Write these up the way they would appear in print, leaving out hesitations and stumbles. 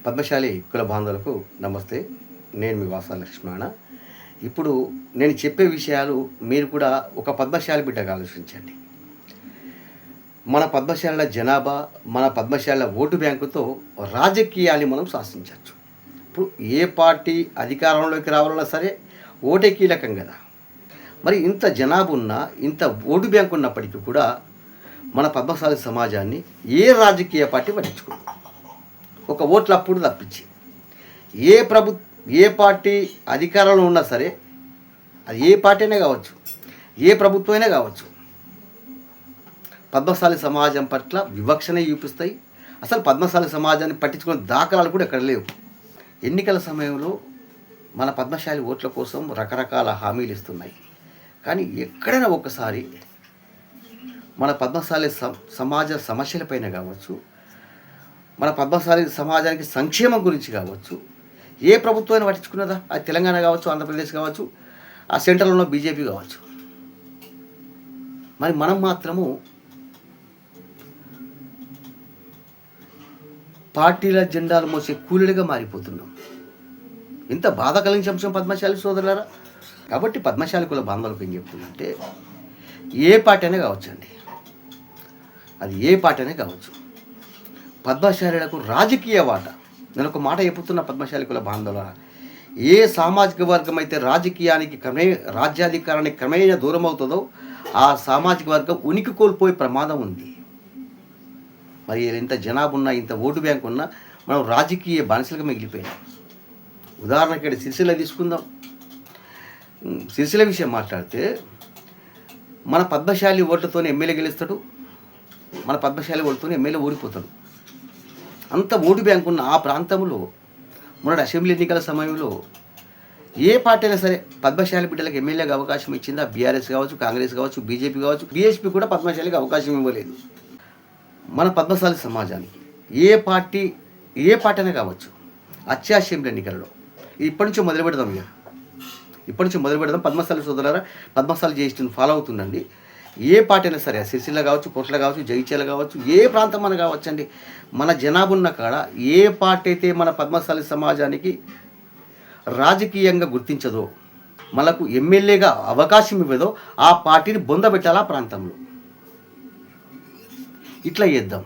పద్మశాలి కుల బాంధవులకు నమస్తే. నేను మీ వాసా లక్ష్మణ. ఇప్పుడు నేను చెప్పే విషయాలు మీరు కూడా ఒక పద్మశాలి బిడ్డగా ఆలోచించండి. మన పద్మశాల జనాభా, మన పద్మశాల ఓటు బ్యాంకుతో రాజకీయాన్ని మనం శాసించవచ్చు. ఇప్పుడు ఏ పార్టీ అధికారంలోకి రావాలన్నా సరే ఓటే కీలకం కదా. మరి ఇంత జనాభా ఉన్నా, ఇంత ఓటు బ్యాంకు ఉన్నప్పటికీ కూడా మన పద్మశాలి సమాజాన్ని ఏ రాజకీయ పార్టీ పట్టించుకోదు. ఒక ఓట్లప్పుడు తప్పించి ఏ పార్టీ అధికారంలో ఉన్నా సరే, అది ఏ పార్టీ అయినా కావచ్చు, ఏ ప్రభుత్వం అయినా కావచ్చు, పద్మశాలి సమాజం పట్ల వివక్షనే చూపిస్తాయి. అసలు పద్మశాలి సమాజాన్ని పట్టించుకునే దాఖలాలు కూడా ఎక్కడ లేవు. ఎన్నికల సమయంలో మన పద్మశాలి ఓట్ల కోసం రకరకాల హామీలు ఇస్తున్నాయి. కానీ ఎక్కడైనా ఒకసారి మన పద్మశాలి సమాజ సమస్యలపైన కావచ్చు, మన పద్మశాలి సమాజానికి సంక్షేమం గురించి కావచ్చు, ఏ ప్రభుత్వాన్ని పట్టించుకున్నదా? అది తెలంగాణ కావచ్చు, ఆంధ్రప్రదేశ్ కావచ్చు, ఆ సెంట్రల్లో బీజేపీ కావచ్చు. మరి మనం మాత్రము పార్టీల జెండాలు మోసే కూలీలుగా మారిపోతున్నాం. ఇంత బాధ కలిగించే అంశం పద్మశాలి సోదరులారా. కాబట్టి పద్మశాలి కుల బాంధవులకు ఏం చెప్తుందంటే, ఏ పార్టీ అయినా కావచ్చు అండి, అది ఏ పార్టీ అయినా కావచ్చు, పద్మశాలీలకు రాజకీయ వాటా. నేను ఒక మాట చెప్తున్న పద్మశాలి కుల బాంధవులారా, ఏ సామాజిక వర్గం అయితే రాజకీయానికి రాజ్యాధికారానికి క్రమేణా దూరం అవుతుందో ఆ సామాజిక వర్గం ఉనికి కోల్పోయే ప్రమాదం ఉంది. మరి ఇంత జనాభా ఉన్నా, ఇంత ఓటు బ్యాంక్ ఉన్నా మనం రాజకీయ బానిసలుగా మిగిలిపోయాం. ఉదాహరణకి ఇక్కడ సిరిసిల్ల తీసుకుందాం. సిరిసిల్ల విషయం మాట్లాడితే మన పద్మశాలి ఓట్లతోనే ఎమ్మెల్యే గెలుస్తాడు, మన పద్మశాలి ఓట్లతోనే ఎమ్మెల్యే ఓడిపోతాడు. అంత ఓటు బ్యాంకు ఉన్న ఆ ప్రాంతంలో మొన్నటి అసెంబ్లీ ఎన్నికల సమయంలో ఏ పార్టీ అయినా సరే పద్మశాలి బిడ్డలకు ఎమ్మెల్యేగా అవకాశం ఇచ్చిందా? బీఆర్ఎస్ కావచ్చు, కాంగ్రెస్ కావచ్చు, బీజేపీ కావచ్చు, బీఎస్పీ కూడా పద్మశాలికి అవకాశం ఇవ్వలేదు. మన పద్మశాలి సమాజానికి ఏ పార్టీ అయినా కావచ్చు, వచ్చే అసెంబ్లీ ఎన్నికలలో ఇప్పటి నుంచి మొదలు పెడదాం. పద్మశాలి సోదరులారా, పద్మశాలి జ్యేష్ఠుని ఫాలో అవుతుండండి. ఏ పార్టీ అయినా సరే, సిరిసిల్ల కావచ్చు, కోట్ల కావచ్చు, జగిత్యాల కావచ్చు, ఏ ప్రాంతం అని కావచ్చు అండి, మన జనాభా ఉన్న కాడ ఏ పార్టీ అయితే మన పద్మశాలి సమాజానికి రాజకీయంగా గుర్తించదో, మనకు ఎమ్మెల్యేగా అవకాశం ఇవ్వదో ఆ పార్టీని బొందబెట్టాలి ఆ ప్రాంతంలో. ఇట్లా చేద్దాం.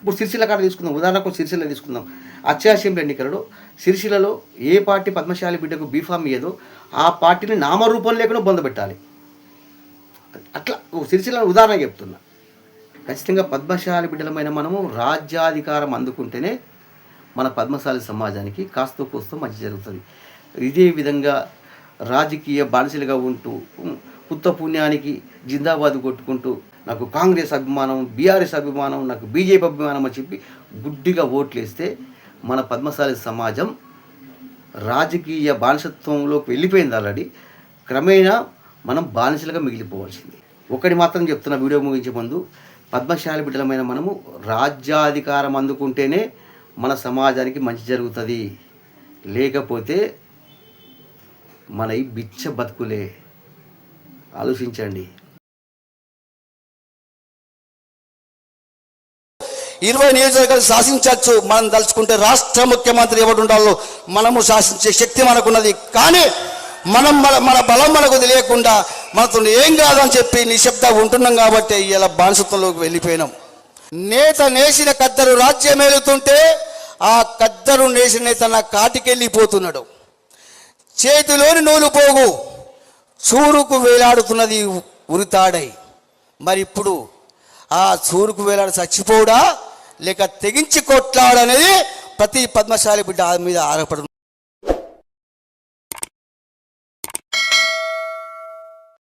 ఇప్పుడు సిరిసిల్ల కాడ తీసుకుందాం, ఉదాహరణకు సిరిసిల్ల తీసుకుందాం. వచ్చే అసెంబ్లీ ఎన్నికలలో సిరిసిల్లలో ఏ పార్టీ పద్మశాలి బిడ్డకు బీఫామ్ ఇయ్యదో ఆ పార్టీని నామరూపం లేకుండా బొందబెట్టాలి. అట్లా సిరిసిల్ల ఉదాహరణ చెప్తున్నా. ఖచ్చితంగా పద్మశాలి బిడ్డలమైన మనము రాజ్యాధికారం అందుకుంటేనే మన పద్మశాలి సమాజానికి కాస్త కోస్తో మంచి జరుగుతుంది. ఇదే విధంగా రాజకీయ బానిసలుగా ఉంటూ పుత్త పుణ్యానికి జిందాబాద్ కొట్టుకుంటూ నాకు కాంగ్రెస్ అభిమానం, బీఆర్ఎస్ అభిమానం, నాకు బీజేపీ అభిమానం అని చెప్పి గుడ్డిగా ఓట్లేస్తే మన పద్మశాలి సమాజం రాజకీయ బానిసత్వంలోకి వెళ్ళిపోయింది ఆల్రెడీ. క్రమేణా మనం బానిసలుగా మిగిలిపోవాల్సింది. ఒకటి మాత్రం చెప్తున్నా వీడియో ముగించే ముందు, పద్మశాలి బిడ్డలమైన మనము రాజ్యాధికారం అందుకుంటేనే మన సమాజానికి మంచి జరుగుతుంది. లేకపోతే మన ఈ బిచ్చ బతుకులే. ఆలోచించండి. 20 నియోజకవర్గాలు శాసించవచ్చు. మనం తలుచుకుంటే రాష్ట్ర ముఖ్యమంత్రి ఎవరు ఉండాలో మనము శాసించే శక్తి మనకున్నది. కానీ మన బలం మనకు తెలియకుండా మనతో ఏం కాదని చెప్పి నిశ్శబ్ద ఉంటున్నాం. కాబట్టి ఇలా బానిసత్వంలోకి వెళ్ళిపోయినాం. నేత నేసిన కద్దరు రాజ్యం ఏలుతుంటే ఆ కద్దరు నేసిన నేత నా కాటికెళ్ళిపోతున్నాడు. చేతిలోని నూలు పోగు చూరుకు వేలాడుతున్నది ఉరితాడై. మరి ఇప్పుడు ఆ చూరుకు వేలాడు చచ్చిపోవడా లేక తెగించి కొట్లాడనేది ప్రతి పద్మశాలి బిడ్డ మీద ఆధారపడుతుంది.